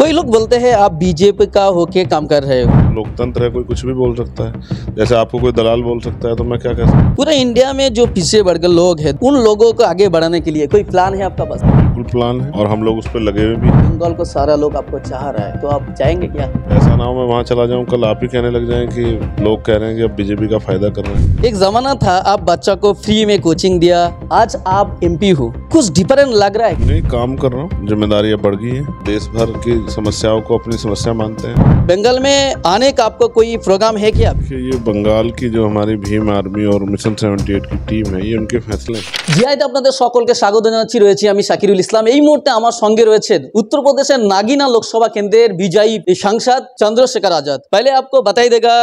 कोई लोग बोलते हैं आप बीजेपी का होके काम कर रहे हो। लोकतंत्र है, कोई कुछ भी बोल सकता है। जैसे आपको कोई दलाल बोल सकता है तो मैं क्या कह सकता हूँ। पूरे इंडिया में जो पिछड़े वर्ग के लोग हैं उन लोगों को आगे बढ़ाने के लिए कोई प्लान है आपका पास? बिल्कुल प्लान है और हम लोग उस पर लगे हुए भी हैं। बंगाल को सारा लोग आपको चाह रहा है तो आप चाहेंगे क्या? ऐसा ना हो मैं वहाँ चला जाऊँ, कल आप ही कहने लग जाएं कि लोग कह रहे हैं कि अब बीजेपी का फायदा कर रहे हैं। एक जमाना था आप बच्चा को फ्री में कोचिंग दिया, आज आप एमपी हो, कुछ डिफरेंट लग रहा है? नहीं, काम कर रहा हूँ, जिम्मेदारियाँ बढ़ गई हैं, देश भर की समस्याओं को अपनी समस्या मानते हैं। बंगाल में आने का आपको कोई प्रोग्राम है क्या? ये बंगाल की जो हमारी भीम आर्मी और मिशन 78 की टीम है, ये उनके फैसले हैं। জিআইতে আপনাদের সকলকে স্বাগত জানাচ্ছি। রয়েছি আমি শাকিরুল ইসলাম। এই মুহূর্তে আমার সঙ্গে রয়েছেন उत्तरप्रदेश नागीना लोकसभा केंद्र विजयी सांसद चंद्रशेखर आजाद। पहले आपको बताई देगा,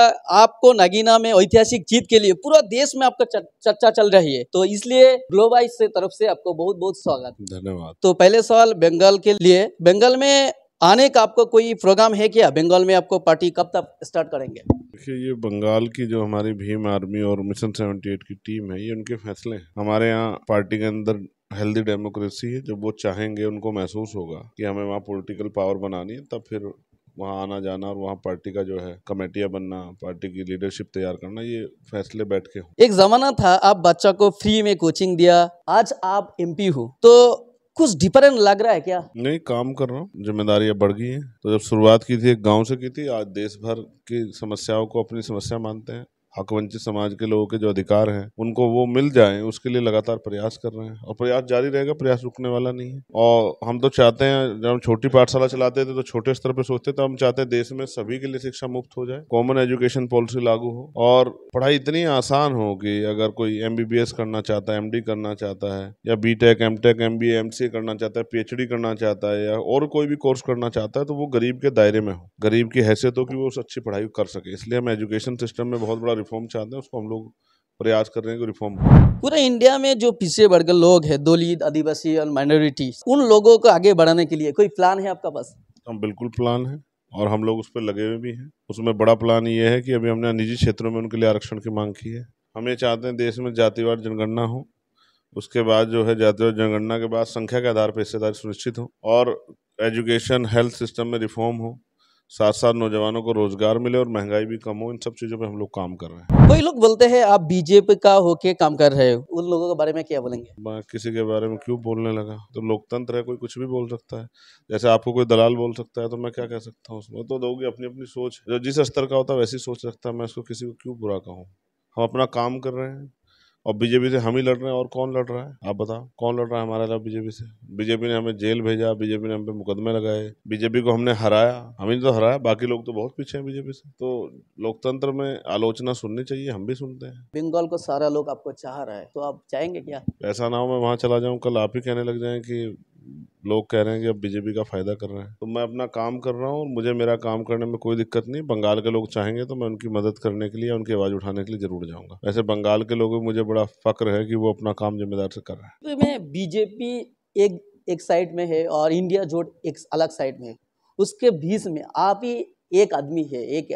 आपको नागीना में ऐतिहासिक जीत के लिए पूरा देश में आपका चर्चा चल रही है, तो इसलिए ग्लोबल से तरफ से आपको बहुत बहुत स्वागत। धन्यवाद। तो पहले सवाल बंगाल के लिए, बंगाल में आने का आपको कोई प्रोग्राम है क्या? बंगाल में आपको पार्टी कब तक स्टार्ट करेंगे? देखिए, ये बंगाल की जो हमारी भीम आर्मी और मिशन 78 की टीम है, ये उनके फैसले हैं। हमारे यहाँ पार्टी के अंदर हेल्दी डेमोक्रेसी है। जब वो चाहेंगे, उनको महसूस होगा कि हमें वहाँ पॉलिटिकल पावर बनानी है, तब फिर वहाँ आना जाना और वहाँ पार्टी का जो है कमेटियाँ बनना, पार्टी की लीडरशिप तैयार करना, ये फैसले बैठ के हो। एक जमाना था आप बच्चा को फ्री में कोचिंग दिया, आज आप एमपी हो, तो कुछ डिफरेंट लग रहा है क्या? नहीं, काम कर रहा हूँ, जिम्मेदारियाँ बढ़ गई हैं। तो जब शुरुआत की थी एक गांव से की थी, आज देश भर की समस्याओं को अपनी समस्या मानते हैं। हकवंचित समाज के लोगों के जो अधिकार हैं उनको वो मिल जाएं, उसके लिए लगातार प्रयास कर रहे हैं और प्रयास जारी रहेगा, प्रयास रुकने वाला नहीं है। और हम तो चाहते हैं, जब हम छोटी पाठशाला चलाते थे तो छोटे स्तर पर सोचते थे, हम चाहते हैं देश में सभी के लिए शिक्षा मुफ्त हो जाए, कॉमन एजुकेशन पॉलिसी लागू हो और पढ़ाई इतनी आसान हो कि अगर कोई MBBS करना चाहता है, MD करना चाहता है, या BTech, MTech, MBA, MCA करना चाहता है, PhD करना चाहता है, या और कोई भी कोर्स करना चाहता है, तो वो गरीब के दायरे में हो, गरीब की हैसियत हो कि वो अच्छी पढ़ाई कर सके। इसलिए हम एजुकेशन सिस्टम में बहुत बड़ा रिफॉर्म चाहते हैं, उसको हम लोग प्रयास कर रहे हैं कि रिफॉर्म हो। पूरे इंडिया में जो पिछड़े वर्ग के लोग हैं, दलित, आदिवासी और माइनॉरिटी, उन लोगों को आगे बढ़ाने के लिए कोई प्लान है आपका पास? हम बिल्कुल प्लान है और हम लोग उस पर लगे हुए भी हैं। उसमें बड़ा प्लान ये है कि अभी हमने निजी क्षेत्रों में उनके लिए आरक्षण की मांग की है। हम ये चाहते हैं देश में जातिवार जनगणना हो, उसके बाद जो है जातिवार जनगणना के बाद संख्या के आधार पर हिस्सेदारी सुनिश्चित हो और एजुकेशन हेल्थ सिस्टम में रिफॉर्म हो, साथ साथ नौजवानों को रोजगार मिले और महंगाई भी कम हो। इन सब चीजों पे हम लोग काम कर रहे हैं। कोई लोग बोलते हैं आप बीजेपी का होके काम कर रहे हो, उन लोगों के बारे में क्या बोलेंगे? मैं किसी के बारे में क्यों बोलने लगा? तो लोकतंत्र है, कोई कुछ भी बोल सकता है। जैसे आपको कोई दलाल बोल सकता है तो मैं क्या कह सकता हूँ उसमें? तो दोगे अपनी अपनी सोच, जो जिस स्तर का होता है वैसी सोच रखता है, मैं उसको किसी को क्यों बुरा कहूँ? हम अपना काम कर रहे हैं और बीजेपी से हम ही लड़ रहे हैं, और कौन लड़ रहा है? आप बताओ, कौन लड़ रहा है हमारे खिलाफ बीजेपी से? बीजेपी ने हमें जेल भेजा, बीजेपी ने हम पे मुकदमे लगाए, बीजेपी को हमने हराया, हम ही तो हराया, बाकी लोग तो बहुत पीछे हैं बीजेपी से। तो लोकतंत्र में आलोचना सुननी चाहिए, हम भी सुनते हैं। बंगाल को सारा लोग आपको चाह रहा है तो आप चाहेंगे क्या? ऐसा ना हो मैं वहाँ चला जाऊँ, कल आप ही कहने लग जाएं कि लोग कह रहे हैं कि अब बीजेपी का फायदा कर रहे हैं। तो मैं अपना काम कर रहा हूँ और मुझे मेरा काम करने में कोई दिक्कत नहीं। बंगाल के लोग चाहेंगे तो मैं उनकी मदद करने के लिए, उनकी आवाज उठाने के लिए जरूर जाऊंगा। वैसे बंगाल के लोगों को मुझे बड़ा फक्र है कि वो अपना काम जिम्मेदार से कर रहे हैं। तो में बीजेपी एक साइड में है और इंडिया जोट एक अलग साइड में है, उसके बीच में आप ही एक आदमी है, एक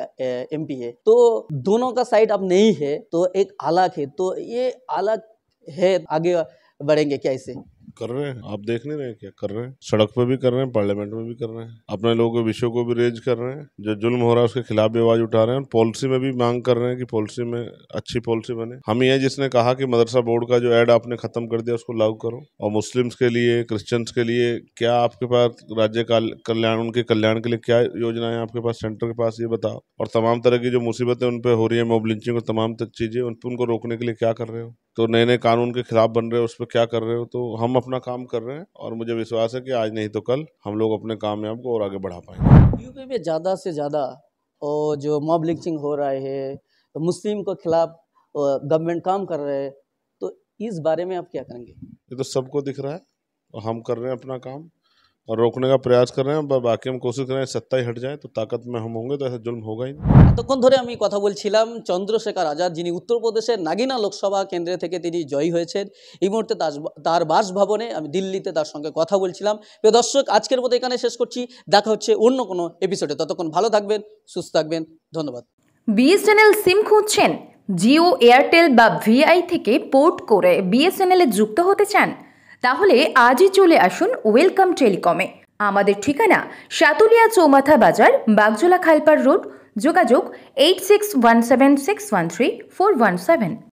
MP है, तो दोनों का साइड अब नहीं है तो एक अलग है, तो ये अलग है, आगे बढ़ेंगे क्या इसे? कर रहे हैं, आप देख नहीं रहे क्या कर रहे हैं? सड़क पे भी कर रहे हैं, पार्लियामेंट में भी कर रहे हैं, अपने लोगों के विषयों को भी रेज कर रहे हैं, जो जुल्म हो रहा है उसके खिलाफ भी आवाज उठा रहे हैं, पॉलिसी में भी मांग कर रहे हैं कि पॉलिसी में अच्छी पॉलिसी बने। हम ही है जिसने कहा कि मदरसा बोर्ड का जो ऐड आपने खत्म कर दिया उसको लागू करो, और मुस्लिम्स के लिए, क्रिश्चियंस के लिए क्या आपके पास राज्य कल्याण, उनके कल्याण के लिए क्या योजना है आपके पास, सेंटर के पास, ये बताओ। और तमाम तरह की जो मुसीबतें उन पर हो रही है, मॉब लिंचिंग और तमाम चीजें, उनको रोकने के लिए क्या कर रहे हो? तो नए नए कानून के खिलाफ बन रहे हो, उस पर क्या कर रहे हो? तो हम अपना काम कर रहे हैं और मुझे विश्वास है कि आज नहीं तो कल हम लोग अपने कामयाब को और आगे बढ़ा पाएंगे। यूपी में ज़्यादा से ज़्यादा और जो मॉब लिंचिंग हो रहा है, तो मुस्लिम को खिलाफ गवर्नमेंट काम कर रहे हैं, तो इस बारे में आप क्या करेंगे? ये तो सबको दिख रहा है और हम कर रहे हैं अपना काम और रोकने का प्रयास कर रहे हैं। बाकी हम कोशिश कर रहे हैं सत्ता ही हट जाए तो ताकत में हम होंगे, तो ऐसा जुल्म होगा ही नहीं। এতক্ষণ ধরে আমি কথা বলছিলাম চন্দ্রশেখর আজাদ, যিনি উত্তরপ্রদেশের নাগিনা লোকসভা কেন্দ্র থেকে তিনি জয়ী হয়েছেন। এই মুহূর্তে তার বাসভবনে আমি দিল্লিতে তার সঙ্গে কথা বলছিলাম। প্রিয় দর্শক, আজকের মতো এখানে শেষ করছি, দেখা হচ্ছে অন্য কোনো এপিসোডে। ততক্ষণ ভালো থাকবেন, সুস্থ থাকবেন, ধন্যবাদ। বিএসএনএল সিম খুঁজছেন? জিও, এয়ারটেল বা ভিআই থেকে পোর্ট করে বিএসএনএল এ যুক্ত হতে চান? তাহলে আজই চলে আসুন ওয়েলকাম টেলিকমে। আমাদের ঠিকানা সাতুলিয়া চৌমাথা বাজার, বাগজোলা খালপাড় রোড। যোগাযোগ 8617613417।